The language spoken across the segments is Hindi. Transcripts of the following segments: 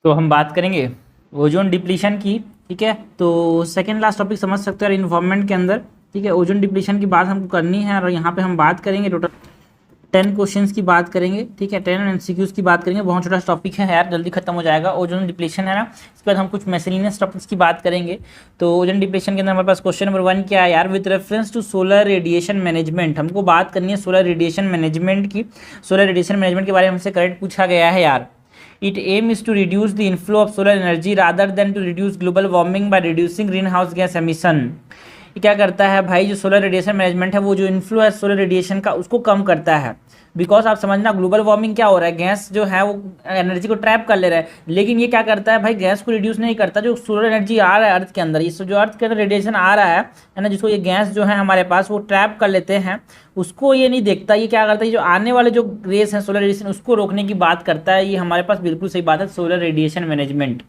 तो हम बात करेंगे ओजोन डिप्लीशन की। ठीक है, तो सेकेंड लास्ट टॉपिक समझ सकते हो यार इन्वायरमेंट के अंदर। ठीक है, ओजोन डिप्लीशन की बात हमको करनी है और यहाँ पे हम बात करेंगे टोटल 10 क्वेश्चंस की बात करेंगे। ठीक है, 10 एमसीक्यूज की बात करेंगे। बहुत छोटा टॉपिक है यार, जल्दी खत्म हो जाएगा। ओजोन डिप्लीशन है ना, इसके बाद हम कुछ मेसिलिनियस टॉपिक्स की बात करेंगे। तो ओजोन डिप्लीशन के अंदर हमारे पास क्वेश्चन नंबर 1 क्या है यार, with reference to solar radiation management. हमको बात करनी है सोलर रेडिएशन मैनेजमेंट की। सोलर रेडिएशन मैनेजमेंट के बारे में हमसे करेक्ट पूछा गया है यार। It aim is to reduce the inflow of solar energy rather than to reduce global warming by reducing greenhouse gas emission। ये क्या करता है भाई, जो सोलर रेडिएशन मैनेजमेंट है वो जो इन्फ्लो है सोलर रेडिएशन का उसको कम करता है। बिकॉज आप समझना, ग्लोबल वार्मिंग क्या हो रहा है, गैस जो है वो एनर्जी को ट्रैप कर ले रहा है, लेकिन ये क्या करता है भाई, गैस को रिड्यूस नहीं करता। जो सोलर एनर्जी आ रहा है अर्थ के अंदर, इस जो अर्थ के अंदर रेडिएशन आ रहा है ना, जिसको ये गैस जो है हमारे पास वो ट्रैप कर लेते हैं, उसको ये नहीं देखता। ये क्या करता है, जो आने वाले जो रेस हैं सोलर रेडिएशन उसको रोकने की बात करता है। ये हमारे पास बिल्कुल सही बात है, सोलर रेडिएशन मैनेजमेंट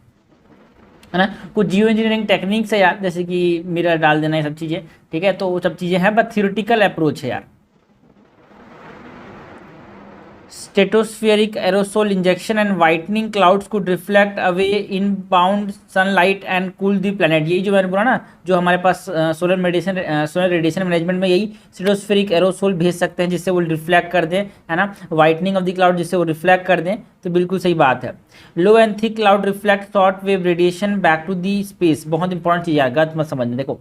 है ना। कुछ जियो इंजीनियरिंग टेक्निक्स है यार, जैसे कि मिरर डाल देना, ये सब चीज़ें। ठीक है, तो वो सब चीज़ें हैं, बट थियोरेटिकल अप्रोच है यार। Stratospheric aerosol injection and whitening clouds could reflect away in bound sunlight and cool the planet. यही जो मैंने बोला ना, जो हमारे पास सोलर रेडिएशन मैनेजमेंट में यही स्टेटोस्फेरिक एरोसोल भेज सकते हैं जिससे वो रिफ्लेक्ट कर दें, है ना। वाइटनिंग ऑफ द क्लाउड जिससे वो रिफ्लेक्ट कर दें, तो बिल्कुल सही बात है। Low and thick cloud reflect short wave radiation back to the space. बहुत इंपॉर्टेंट चीज़ है, गलत मत समझना। देखो,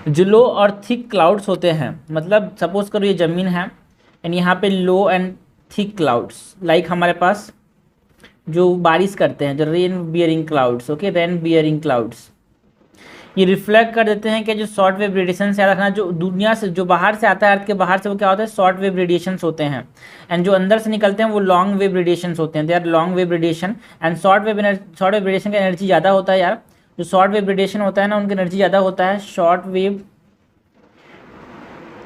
जो लो और थिक क्लाउड्स होते हैं, मतलब सपोज करो ये ज़मीन है एंड यहाँ पे लो एंड थिक क्लाउड्स, लाइक हमारे पास जो बारिश करते हैं, जो rain bearing clouds, okay, rain bearing clouds, ये रिफ्लेक्ट कर देते हैं कि जो शॉर्ट वेव रेडिएशन से याद रखना, जो दुनिया से जो बाहर से आता है अर्थ के बाहर से, वो क्या होता है, शॉर्ट वेव रेडिएशंस होते हैं। एंड जो अंदर से निकलते हैं वो लॉन्ग वेव रेडिएशंस होते हैं, they are long wave radiation. And short wave radiation का एनर्जी ज़्यादा होता है यार। जो शॉर्ट वेव रेडिएशन होता है ना, उनकी एनर्जी ज़्यादा होता है, शॉर्ट वेव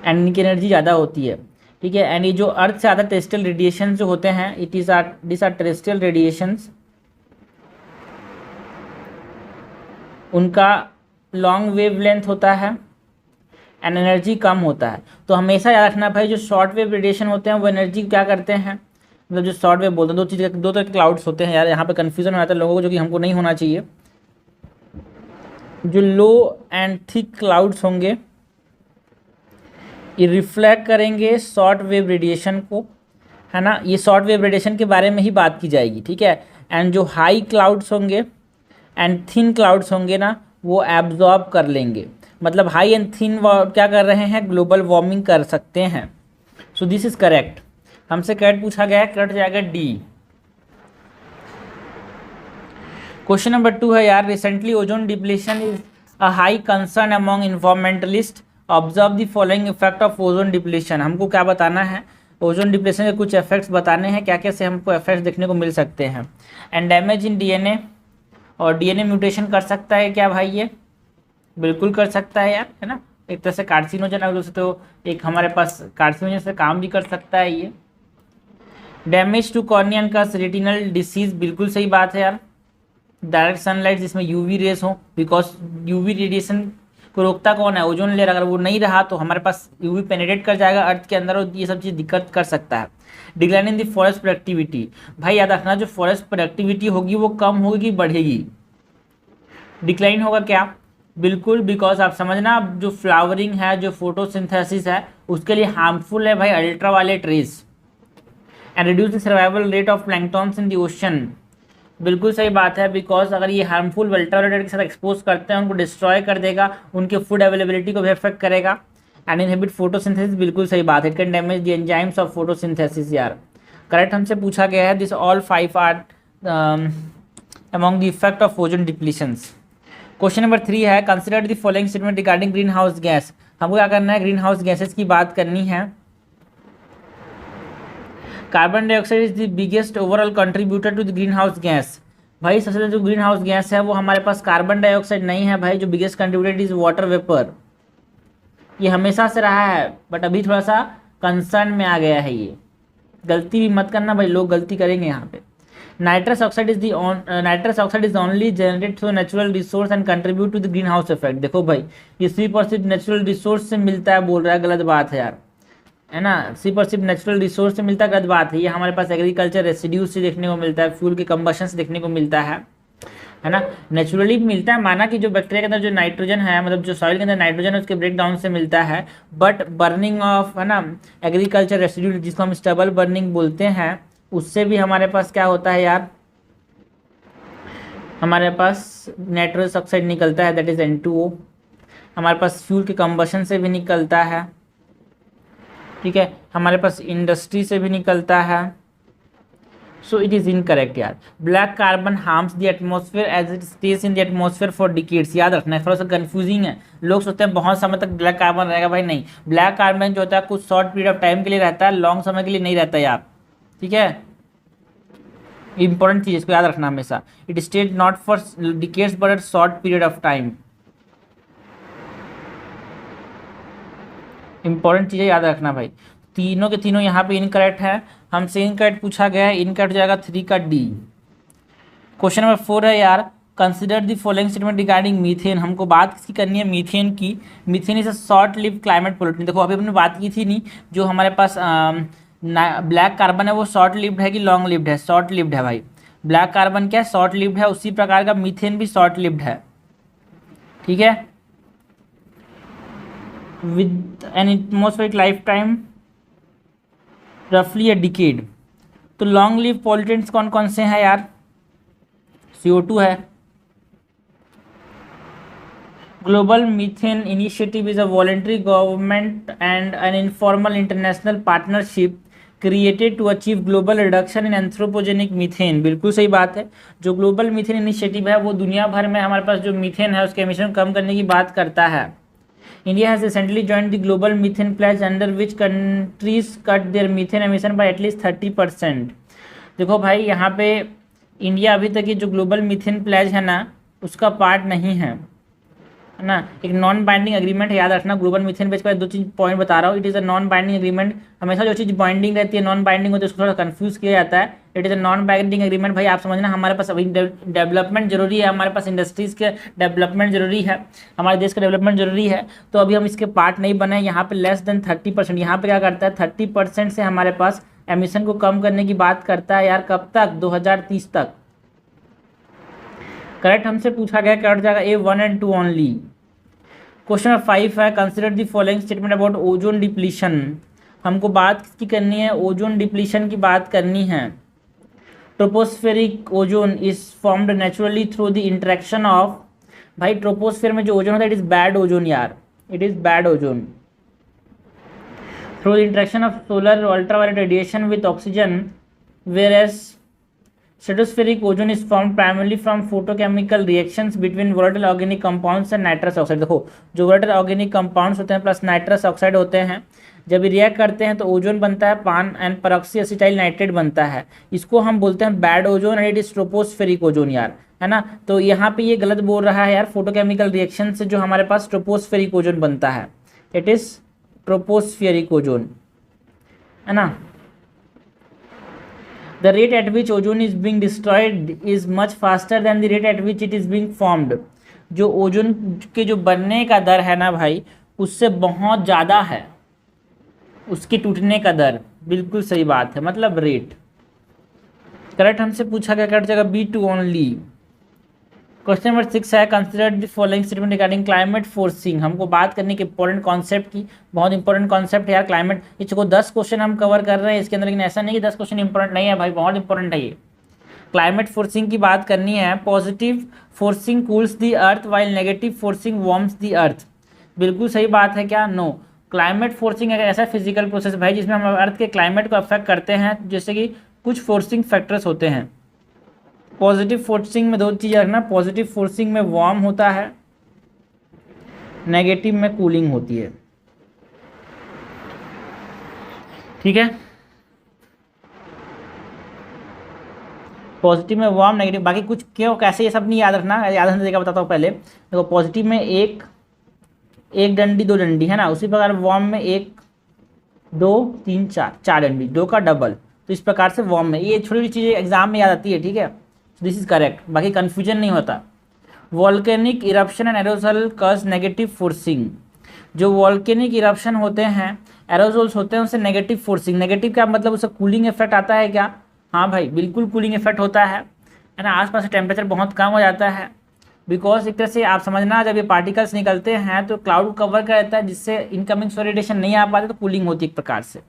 एंड इनकी एनर्जी ज़्यादा होती है। ठीक है, एंड ये जो अर्थ से आता टेरेस्ट्रियल रेडिएशन जो होते हैं, दिस आर टेरेस्ट्रियल रेडिएशंस, उनका लॉन्ग वेव लेंथ होता है एंड एनर्जी कम होता है। तो हमेशा याद रखना भाई, जो शॉर्ट वेव रेडिएशन होते हैं वो एनर्जी क्या करते हैं, मतलब जो शॉर्ट वेव बोलते हैं, दो तरह के क्लाउड्स होते हैं यार। यहाँ पे कन्फ्यूजन हो जाता है लोगों को, जो कि हमको नहीं होना चाहिए। जो लो एंड थिक क्लाउड्स होंगे ये रिफ्लेक्ट करेंगे शॉर्ट वेव रेडिएशन को, है ना। ये शॉर्ट वेव रेडिएशन के बारे में ही बात की जाएगी। ठीक है, एंड जो हाई क्लाउड्स होंगे एंड थिन क्लाउड्स होंगे ना, वो एब्जॉर्ब कर लेंगे। मतलब हाई एंड थिन क्या कर रहे हैं, ग्लोबल वार्मिंग कर सकते हैं। So this is correct. हमसे करेक्ट पूछा गया है, करेक्ट जाएगा डी। क्वेश्चन नंबर 2 है यार, recently ozone depletion is a high concern among environmentalist, observe the following effect of ozone depletion. हमको क्या बताना है, ओजोन डिप्लीशन के कुछ इफेक्ट्स बताने हैं, क्या क्या से हमको इफेक्ट्स देखने को मिल सकते हैं। एंड डैमेज इन डीएनए, और डीएनए म्यूटेशन कर सकता है क्या भाई, ये बिल्कुल कर सकता है यार, है ना। एक तरह से कार्सिनोजन, अगर से तो एक हमारे पास कार्सिनोजन से काम भी कर सकता है ये। डैमेज टू कॉर्निया का रेटिनल डिसीज, बिल्कुल सही बात है यार। डायरेक्ट सनलाइट जिसमें यूवी रेस हो, बिकॉज यूवी रेडिएशन को रोकता कौन है, ओजोन लेयर। अगर वो नहीं रहा तो हमारे पास यूवी पेनिट्रेट कर जाएगा अर्थ के अंदर, और ये सब चीज़ दिक्कत कर सकता है। Decline in the forest productivity, भाई याद रखना, जो फॉरेस्ट प्रोडक्टिविटी होगी वो कम होगी कि बढ़ेगी, डिक्लाइन होगा क्या, बिल्कुल। बिकॉज आप समझना, जो फ्लावरिंग है, जो फोटोसिंथेसिस है, उसके लिए हार्मफुल है भाई ultraviolet rays. And reduce the survival rate of planktons in the ocean, बिल्कुल सही बात है। बिकॉज अगर ये हार्मफुल अल्ट्रावायलेट के साथ एक्सपोज करते हैं, उनको डिस्ट्रॉय कर देगा, उनके फूड अवेलेबिलिटी को भी अफेक्ट करेगा। एंड इनहिबिट फोटोसिंथेसिस, बिल्कुल सही बात है। It can damage the enzymes of photosynthesis यार, करेक्ट हमसे पूछा गया है। This all 5 are among the effect of ozone depletions. Question number 3 है, consider the following statement regarding greenhouse gas. हमको क्या करना है, ग्रीन हाउस गैसेस की बात करनी है। Carbon dioxide is the biggest overall contributor to the greenhouse gas. भाई सबसे जो ग्रीन हाउस गैस है वो हमारे पास कार्बन डाइऑक्साइड नहीं है भाई, जो biggest contributor is water vapour. ये हमेशा से रहा है, बट अभी थोड़ा सा कंसर्न में आ गया है ये। गलती भी मत करना भाई, लोग गलती करेंगे यहाँ पे। Nitrous oxide is only generated through natural resource and contribute to the greenhouse effect. देखो भाई, ये 3% नेचुरल रिसोर्स से मिलता है बोल रहा है, गलत बात है यार। है ना, सिर्फ और सिर्फ नेचुरल रिसोर्स से मिलता, गलत बात है। ये हमारे पास एग्रीकल्चर रेसिड्यूज से देखने को मिलता है, फ्यूल के कंबशन से देखने को मिलता है ना। नेचुरली मिलता है, माना कि जो बैक्टीरिया के अंदर जो नाइट्रोजन है, मतलब जो सॉइल के अंदर नाइट्रोजन है उसके ब्रेक डाउन से मिलता है। बट बर्निंग ऑफ, है ना, एग्रीकल्चर रेसिड्यू जिसको हम स्टबल बर्निंग बोलते हैं, उससे भी हमारे पास क्या होता है यार, हमारे पास नाइट्रस ऑक्साइड निकलता है, दैट इज N2O। हमारे पास फ्यूल के कंबशन से भी निकलता है, ठीक है, हमारे पास इंडस्ट्री से भी निकलता है। सो इट इज़ इनकरेक्ट यार। Black carbon harms the atmosphere as it stays in the atmosphere for decades. याद रखना है, थोड़ा सा कंफ्यूजिंग है, लोग सोचते हैं बहुत समय तक ब्लैक कार्बन रहेगा, भाई नहीं। ब्लैक कार्बन जो होता है कुछ शॉर्ट पीरियड ऑफ टाइम के लिए रहता है, लॉन्ग समय के लिए नहीं रहता यार, ठीक है। इंपॉर्टेंट चीज इसको याद रखना हमेशा, it stage not for decades but at short period of time. Important चीज़ें याद रखना भाई। तीनों के तीनों यहाँ पे इनकरेक्ट है, हमसे इनकरेक्ट पूछा गया है, इनकरेक्ट हो जाएगा 3 का D। क्वेश्चन नंबर 4 है यार, consider the following statement regarding methane. हमको बात किसकी करनी है, मीथेन की। Methane is a short live climate pollutant. देखो अभी हमने बात की थी नहीं, जो हमारे पास ब्लैक कार्बन है वो शॉर्ट लिव्ड है कि लॉन्ग लिव्ड है, शॉर्ट लिव्ड है भाई। ब्लैक कार्बन क्या है, शॉर्ट लिव्ड है, उसी प्रकार का मीथेन भी शॉर्ट लिव्ड है, ठीक है, with an atmospheric lifetime रफली अ डिकेड। तो लॉन्ग लिव पॉल्यूटेंट्स कौन कौन से हैं यार, CO2 है। Global methane initiative is a voluntary government and an informal international partnership created to achieve global reduction in anthropogenic methane. बिल्कुल सही बात है, जो ग्लोबल मीथेन इनिशिएटिव है वो दुनिया भर में हमारे पास जो मीथेन है उसके एमिशन कम करने की बात करता है। India has recently joined the global methane pledge under which countries cut their methane emission by at least 30%। देखो भाई यहाँ पे इंडिया अभी तक ये जो ग्लोबल मीथेन प्लेज है ना उसका पार्ट नहीं है ना, एक नॉन बाइंडिंग एग्रीमेंट है, याद रखना। ग्लोबल मीथेन पेज का 2 चीज पॉइंट बता रहा हूँ, it is a non binding agreement. हमेशा जो चीज़ बाइंडिंग रहती है नॉन बाइंडिंग होती है उसको थोड़ा कंफ्यूज किया जाता है। It is a non binding agreement भाई, आप समझना। हमारे पास अभी डेवलपमेंट जरूरी है, हमारे पास इंडस्ट्रीज़ के डेवलपमेंट जरूरी है, हमारे देश का डेवलपमेंट जरूरी है, तो अभी हम इसके पार्ट नहीं बने। यहाँ पे लेस देन 30%, यहाँ पे क्या करता है 30% से हमारे पास एमिशन को कम करने की बात करता है यार। कब तक, 2030 तक। करेक्ट हमसे पूछा गया, क्या हो जाएगा, A1 and 2 only. Question number 5 है, consider the following statement about ozone depletion. हमको बात किसकी करनी है, ओजोन डिप्लीशन की बात करनी है। Tropospheric ozone is formed naturally through the interaction of, भाई ट्रोपोस्फेयर में जो ओजोन होता है इट इज बैड ओजोन यार, it is bad ozone. Through the interaction of solar ultraviolet radiation with oxygen, whereas stratospheric ozone is form primarily from photochemical reactions between volatile organic compounds and nitrous oxide. देखो जो वोलेटाइल ऑर्गेनिक कंपाउंड्स होते हैं प्लस नाइट्रस ऑक्साइड होते हैं, जब रिएक्ट करते हैं तो ओजोन बनता है, पान एंड परऑक्सी एसिटाइल नाइट्रेट बनता है। इसको हम बोलते हैं bad ozone and it is tropospheric ozone यार, है ना। तो यहाँ पे ये गलत बोल रहा है यार, फोटोकेमिकल रिएक्शन से जो हमारे पास ट्रोपोस्फेरिक ओजोन बनता है, इट इज ट्रोपोस्फेरिक ओजोन, है ना। The rate at which ozone is being destroyed is much faster than the rate at which it is being formed। जो ओजोन के जो बनने का दर है ना भाई, उससे बहुत ज़्यादा है उसके टूटने का दर। बिल्कुल सही बात है, मतलब रेट। करेक्ट हमसे पूछा गया, करेक्ट जगह B2 ओनली। क्वेश्चन नंबर 6 है, consider the following statement regarding climate forcing. हमको बात करने के इंपॉर्टेंट कॉन्सेप्ट की, बहुत इंपॉर्टेंट कॉन्सेप्ट है यार क्लाइमेट। इसको 10 क्वेश्चन हम कवर कर रहे हैं इसके अंदर, लेकिन ऐसा नहीं कि 10 क्वेश्चन इंपॉर्टेंट नहीं है भाई, बहुत इंपॉर्टेंट है ये। क्लाइमेट फोर्सिंग की बात करनी है। Positive forcing cools the earth while negative forcing warms the earth. बिल्कुल सही बात है क्या, नो। क्लाइमेट फोर्सिंग एक ऐसा फिजिकल प्रोसेस भाई जिसमें हम अर्थ के क्लाइमेट को अफेक्ट करते हैं, जैसे कि कुछ फोर्सिंग फैक्टर्स होते हैं। पॉजिटिव फोर्सिंग में 2 चीज़ रखना, पॉजिटिव फोर्सिंग में वार्म होता है, नेगेटिव में कूलिंग होती है, ठीक है। पॉजिटिव में वार्म, नेगेटिव, बाकी कुछ क्यों कैसे ये सब नहीं याद रखना, याद रखने देगा बताता हूँ पहले। देखो पॉजिटिव में एक डंडी 2 डंडी, है ना, उसी प्रकार वार्म में 1 2 3 4 डंडी, 2 का डबल। तो इस प्रकार से वार्म में ये छोटी छोटी चीज़ें एग्जाम में याद आती है, ठीक है। दिस इज करेक्ट, बाकी कन्फ्यूजन नहीं होता। Volcanic eruption and एरोसल cause negative forcing. जो वॉल्केनिक इरप्शन होते हैं, एरोजोल्स होते हैं, उससे नेगेटिव फोर्सिंग, नेगेटिव क्या मतलब उससे कूलिंग इफेक्ट आता है क्या? हाँ भाई बिल्कुल कूलिंग इफेक्ट होता है ना, आसपास से टेम्परेचर बहुत कम हो जाता है। बिकॉज एक तरह से आप समझना, जब ये पार्टिकल्स निकलते हैं तो क्लाउड को कवर कर देता है, जिससे इनकमिंग सोलर रेडिएशन नहीं आ पाते, तो कूलिंग होती है एक प्रकार से।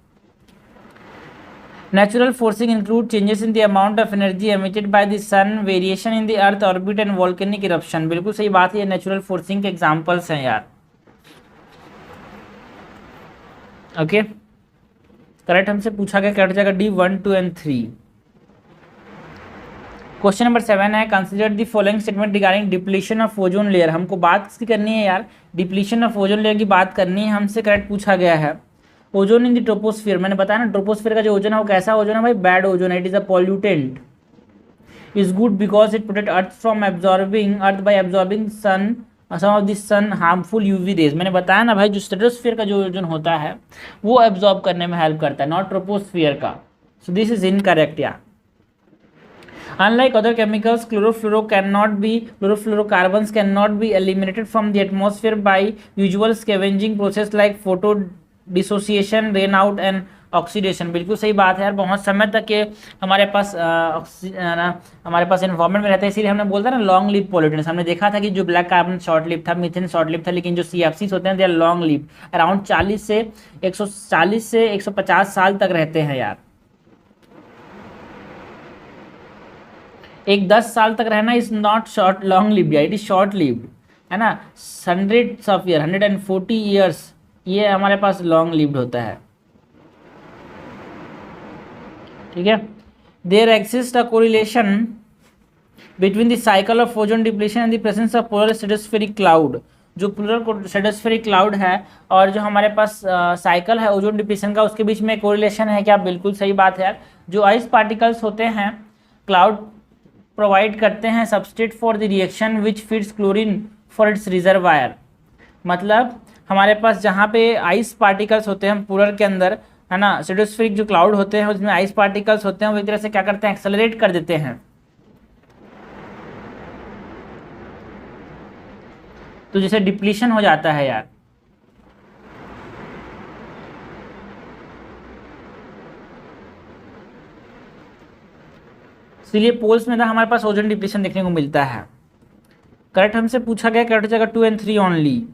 Natural forcing include changes in the amount of energy emitted by the sun, variation in the earth orbit and volcanic eruption. बिल्कुल सही बात है, ये नेचुरल फोर्सिंग के एग्जांपल्स हैं यार। ओके करेक्ट हमसे पूछा गया, करेक्ट जाएगा डी 1, 2 एंड 3। क्वेश्चन नंबर 7 है, consider the following statement regarding depletion of ozone layer. हमको बात किसकी करनी है यार? डिप्लीशन ऑफ ओजोन लेयर की बात करनी है हमसे। करेक्ट पूछा गया है ओजोन इन द ट्रोपोस्फियर। मैंने बताया ना ट्रोपोस्फियर का जो ओजोन है वो कैसा ओजोन है भाई? बैड ओजोन है, it is a pollutant. Is good because it protect earth from absorbing, earth by absorbing sun some of this sun harmful UV rays. मैंने बताया ना भाई, जो स्ट्रेटोस्फियर का जो ओजोन होता है वो एब्जॉर्ब करने में हेल्प करता है, नॉट ट्रोपोस्फियर का। सो दिस इज इनकरेक्ट यार। Unlike other chemicals, chlorofluorocarbons cannot be eliminated from the atmosphere by usual scavenging process like photo dissociation, rain out and oxidation. बिल्कुल सही बात है यार, बहुत समय तक ये हमारे पास हमारे पास इन्वायरमेंट में रहता है, इसीलिए हमने बोलता है ना लॉन्ग लिव पॉल्यूटेंट्स। हमने देखा था कि जो ब्लैक कार्बन शॉर्ट लिव था, मीथेन शॉर्ट लिव था, लेकिन जो CFCs होते हैं they are long live, around 40 से 150 साल तक रहते हैं यार। एक 10 साल तक रहना is not short long lived, it is short lived, है ना। 100 ऑफ ईयर, 140 ईयर्स ये हमारे पास लॉन्ग लिव्ड होता है, ठीक है। There exist a correlation between the cycle of ozone depletion and the presence of polar stratospheric cloud. जो पोलर स्ट्रेटोस्फेरिक क्लाउड है और जो हमारे पास साइकिल है ओजोन डिप्लीशन का, उसके बीच में कोरिलेशन है क्या? बिल्कुल सही बात है यार। जो आइस पार्टिकल्स होते हैं क्लाउड प्रोवाइड करते हैं substrate for the reaction which feeds chlorine for its reservoir. मतलब हमारे पास जहाँ पे आइस पार्टिकल्स होते हैं पोलर के अंदर, है ना, स्ट्रेटोस्फेरिक जो क्लाउड होते हैं उसमें आइस पार्टिकल्स होते हैं, वो एक तरह से क्या करते हैं? एक्सेलरेट कर देते हैं। तो जैसे डिप्लीशन हो जाता है यार। इसलिए पोल्स में ना हमारे पास ओजोन डिप्लीशन देखने को मिलता है। करेक्ट हमसे पूछा गया, करेक्ट जगह 2 and 3 ओनली।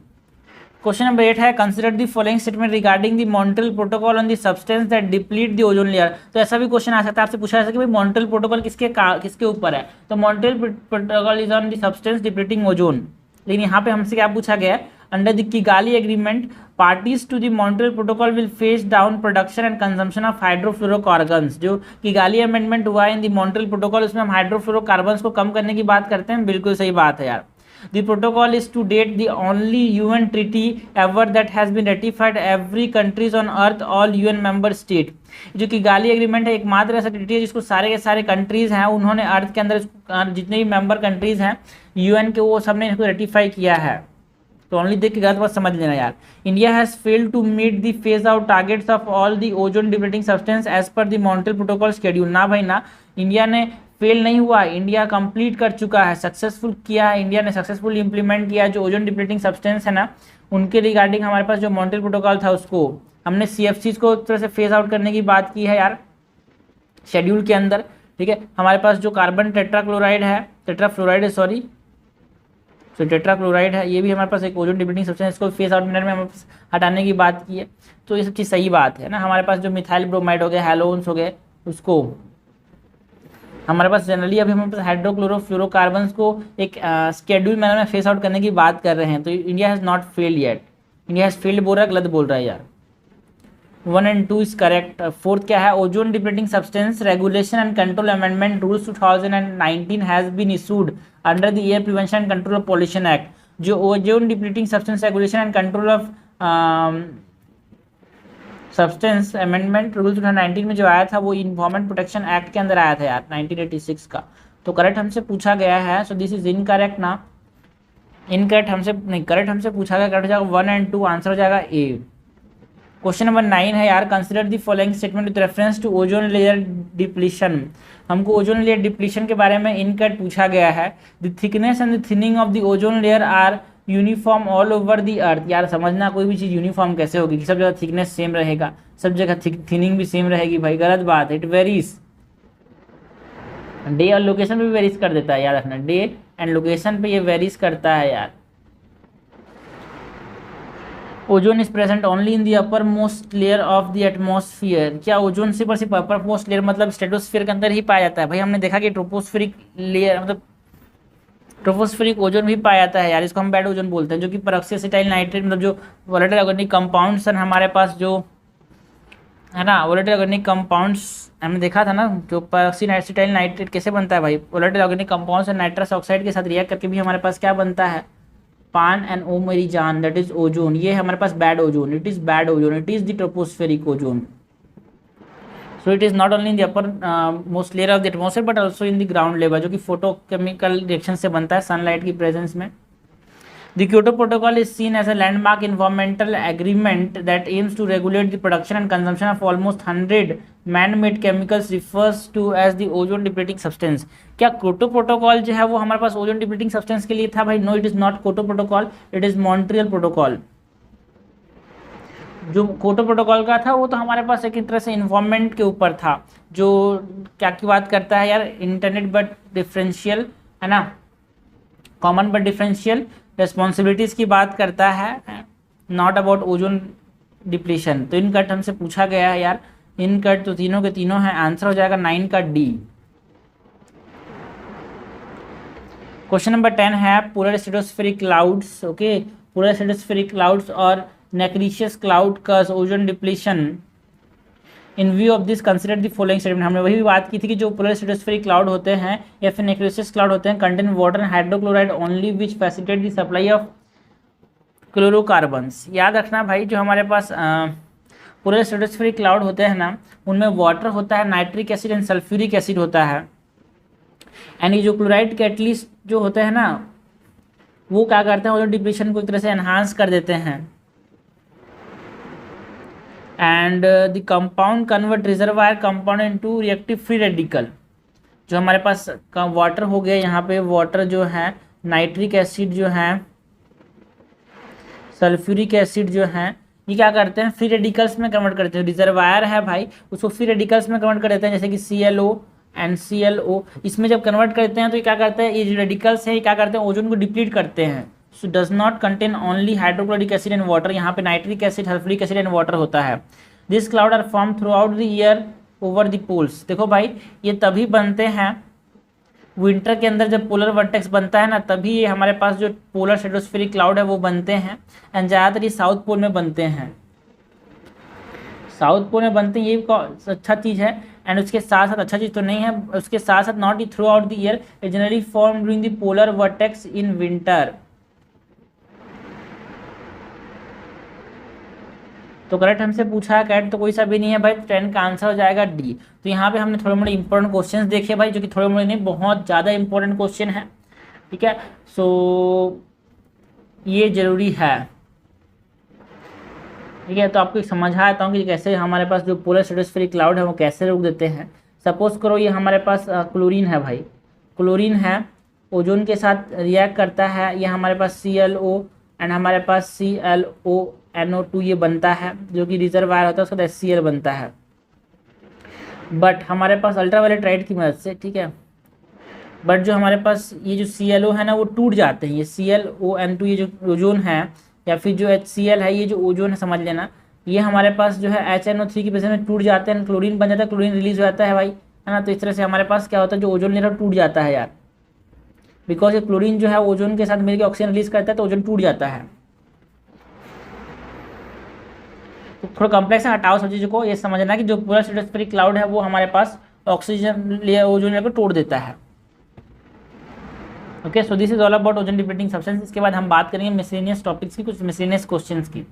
क्वेश्चन नंबर 8 है, consider the following statement regarding the Montreal protocol on the substance that deplete the ozone layer. तो ऐसा भी क्वेश्चन आ सकता है, आपसे पूछा जा सकता है कि भाई मॉन्ट्रियल प्रोटोकॉल किसके ऊपर है? तो Montreal Protocol is on the substance depleting ozone. लेकिन यहाँ पे हमसे क्या पूछा गया है? Under the Kigali agreement parties to the Montreal Protocol will phase down production and consumption of hydrofluorocarbons. जो किगाली अमेंडमेंट हुआ है इन द मॉन्ट्रियल प्रोटोकॉल, उसमें हम हाइड्रोफ्लोरोकार्बन्स को कम करने की बात करते हैं। बिल्कुल सही बात है यार। The protocol is to date the only UN treaty ever that has been ratified every countries on earth, all UN member state। जो किगाली एग्रीमेंट है एकमात्र ऐसा ट्रीटी है जिसको सारे के सारे कंट्रीज हैं उन्होंने अर्थ के अंदर जितने भी मेंबर कंट्रीज हैं UN के, वो सबने इसको रेटिफाई किया है। तो ओनली देख के गलत बात समझ लेना यार। India has failed to meet the phase out targets of all the ozone depleting substance as per the Montreal protocol schedule. ना भाई ना, इंडिया ने फेल नहीं हुआ, इंडिया कंप्लीट कर चुका है, सक्सेसफुल किया है, इंडिया ने सक्सेसफुल इंप्लीमेंट किया। जो ओजोन डिप्लीटिंग सब्सटेंस है ना, उनके रिगार्डिंग हमारे पास जो मॉन्ट्रियल प्रोटोकॉल था उसको हमने CFCs को एक तरह से फेज आउट करने की बात की है यार शेड्यूल के अंदर, ठीक है। हमारे पास जो कार्बन टेट्राफ्लोराइड है, तो टेट्राक्लोराइड है, ये भी हमारे पास एक ओजोन डिप्लीटिंग सब्सटेंस, इसको फेस आउट मिनट में हमारे पास हटाने की बात की है। तो ये सब चीज़ सही बात है ना। हमारे पास जो मिथाइल ब्रोमाइड हो गए, हैलोन्स हो गए, उसको हमारे पास जनरली अभी हमारे पास हाइड्रोक्लोरोफ्लोरोकार्बन्स को एक स्केड्यूल मैनर में फेस आउट करने की बात कर रहे हैं। तो India has not failed yet, India has failed बोल रहा है, गलत बोल रहा है यार। 1 and 2 इज करेक्ट। फोर्थ क्या है? Ozone depleting substance regulation and control amendment rules 2019 has been issued under the air prevention and control of pollution act. जो ozone depleting substance regulation and control of substance amendment rule 2019 में जो आया था वो इन्वायरमेंट प्रोटेक्शन एक्ट के अंदर आया था यार, 1986 का। तो करेक्ट हमसे पूछा गया है, सो दिस इज इनकरेक्ट ना, इनकरेक्ट हमसे नहीं, करेक्ट हमसे पूछा गया, करेक्ट हो जाएगा 1 and 2, आंसर हो जाएगा ए। क्वेश्चन नंबर 9 है यार, consider the following statement with reference to ozone layer depletion. हमको ओजोन लेयर डिप्लीशन के बारे में इनकरेक्ट पूछा गया है। The thickness and the thinning of the ozone layer are uniform all over the earth. यार समझना, कोई भी चीज़ यूनिफॉर्म कैसे होगी कि सब जगह थिकनेस सेम रहेगा, सब जगह थिनिंग भी सेम रहेगी भाई, गलत बात है। इट वेरीज, डे और लोकेशन पे भी वेरीज कर देता है, याद रखना, डे एंड लोकेशन पे ये वेरीज करता है यार। Ozone is present only in the upper most layer of the atmosphere. क्या ओजोन सिर्फ अपर मोस्ट लेयर मतलब स्ट्रेटोस्फीयर के अंदर ही पाया जाता है? भाई हमने देखा कि ट्रोपोस्फेरिक लेयर मतलब ट्रोपोस्फेरिक ओजोन भी पाया जाता है यार, इसको हम बैड ओजोन बोलते हैं, जो कि पेरोक्सीएसिटाइल नाइट्रेट मतलब जो वोलेटाइल ऑर्गेनिक कंपाउंड्स हैं हमारे पास जो है ना, वोलेटाइल ऑर्गेनिक कंपाउंड्स हमने देखा था ना, जो पेरोक्सीएसिटाइल नाइट्रेट कैसे बनता है भाई, वोलेटाइल ऑर्गेनिक कंपाउंड्स और नाइट्रस ऑक्साइड के साथ रिएक्ट करके भी हमारे पास क्या बनता है, पान एंड ओ मेरी जान, दैट इज ओजोन। ये हमारे पास bad ozone, it is bad ozone, it is the tropospheric ozone. So it is not only in the upper most layer of the atmosphere but also in the ground level, जो कि फोटोकेमिकल रिएक्शन से बनता है सनलाइट की प्रेजेंस में। The Kyoto Protocol is seen as a landmark environmental agreement that aims to regulate the production and consumption of almost 100 man-made chemicals refers to as the ozone depleting substance। क्या क्योटो प्रोटोकॉल जो है वो हमारे पास ओजोन डिप्लीटिंग सब्सटेंस के लिए था भाई? No, it is not Kyoto protocol, it is Montreal protocol. जो क्योटो प्रोटोकॉल का था वो तो हमारे पास एक तरह से इन्वायरमेंट के ऊपर था, जो क्या की बात करता है यार, इंटरनेट बट डिफरेंशियल है ना, कॉमन बट डिफरेंशियल रेस्पॉन्सिबिलिटीज़ की बात करता है, नॉट अबाउट ओजोन डिप्लीशन। तो इन कट हमसे पूछा गया है यार, इन कट तो तीनों के तीनों हैं, आंसर हो जाएगा 9 का डी। क्वेश्चन नंबर 10 है polar stratospheric clouds. Okay, polar stratospheric clouds और नेक्रीशियस क्लाउड का ozone depletion in view of this consider the following statement. हमने वही बात की थी कि जो पोलर स्ट्रेटोस्फेरिक क्लाउड होते हैं या फिर नेक्रीशियस क्लाउड होते हैं contain water and hydrochloride only which facilitate the supply of chlorocarbons. याद रखना भाई, जो हमारे पास पोलर स्ट्रेटोस्फेरिक क्लाउड होते हैं ना, उनमें वाटर होता है, nitric acid and sulphuric acid होता है, एंड ये जो क्लोराइड कैटलिस्ट जो होते हैं ना, वो क्या करते हैं, ओजोन डिप्लीशन को एक तरह से एनहांस कर देते हैं। And the compound convert reservoir compound into reactive free radical. जो हमारे पास वाटर हो गया, यहाँ पे वाटर जो है, नाइट्रिक एसिड जो है, सल्फ्यूरिक एसिड जो है, ये क्या करते हैं, फ्री रेडिकल्स में कन्वर्ट करते हैं। रिजर्वायर है भाई, उसको फ्री रेडिकल्स में कन्वर्ट कर देते हैं, जैसे कि ClO एंड ClO। इसमें जब कन्वर्ट करते हैं तो ये क्या करते हैं, ये जो रेडिकल्स हैं ये क्या करते हैं, ओजोन को डिप्लीट करते हैं। So does not contain only hydrochloric acid and water, यहाँ पे nitric acid, sulphuric acid and water होता है। This cloud are form throughout the year over the poles. देखो भाई, ये तभी बनते हैं विंटर के अंदर, जब पोलर वर्टेक्स बनता है ना, तभी ये हमारे पास जो पोलर स्ट्रेटोस्फेरिक क्लाउड है वो बनते हैं। एंड ज़्यादातर ये साउथ पोल में बनते हैं, साउथ पोल में बनते हैं, ये अच्छा चीज़ है। एंड उसके साथ साथ, अच्छा चीज़ तो नहीं है, उसके साथ साथ not through out the year, generally form during the polar vertex in winter. तो करेक्ट हमसे पूछा है, करेक्ट तो कोई सा भी नहीं है भाई, 10 का आंसर हो जाएगा डी। तो यहाँ पे हमने थोड़े मोड़े इंपॉर्टेंट क्वेश्चंस देखे भाई, जो कि थोड़े मोड़े नहीं, बहुत ज़्यादा इंपॉर्टेंट क्वेश्चन है, ठीक है। सो ये जरूरी है, ठीक है। तो आपको समझ आता हूँ कि कैसे हमारे पास जो पोलर स्ट्रेटोस्फेरिक क्लाउड है वो कैसे रोक देते हैं। सपोज करो ये हमारे पास क्लोरीन है भाई, क्लोरीन है, ओजोन के साथ रिएक्ट करता है, ये हमारे पास ClO एंड हमारे पास ClONO2 ये बनता है, जो कि रिजर्वायर होता है, उसका HCl बनता है। बट हमारे पास अल्ट्रावायलेट लाइट की मदद से, ठीक है, बट जो हमारे पास ये जो ClO है ना वो टूट जाते हैं, ये ClON2 ये जो ओजोन है या फिर जो HCl है, ये जो ओजोन है समझ लेना, ये हमारे पास जो है HNO3 की वजह से टूट जाते हैं, क्लोरीन बन जाता है, क्लोरीन रिलीज हो जाता है भाई, है ना। तो इस तरह से हमारे पास क्या होता है, जो ओजोन लेयर टूट जाता है यार, बिकॉज ये क्लोरीन जो है ओजोन के साथ मिलकर ऑक्सीजन रिलीज करता है, तो ओजोन टूट जाता है। तो थोड़ा कॉम्प्लेक्स है, हटाओ सब चीज़ों को, ये समझना कि जो पोलर स्ट्रेटोस्फेरिक क्लाउड है वो हमारे पास ऑक्सीजन लेयर, ओजोन लेयर को तोड़ देता है। Okay, so this is all about ozone depleting substance. इसके बाद हम बात करेंगे मिसलेनियस टॉपिक्स की, कुछ मिसलेनियस क्वेश्चंस की।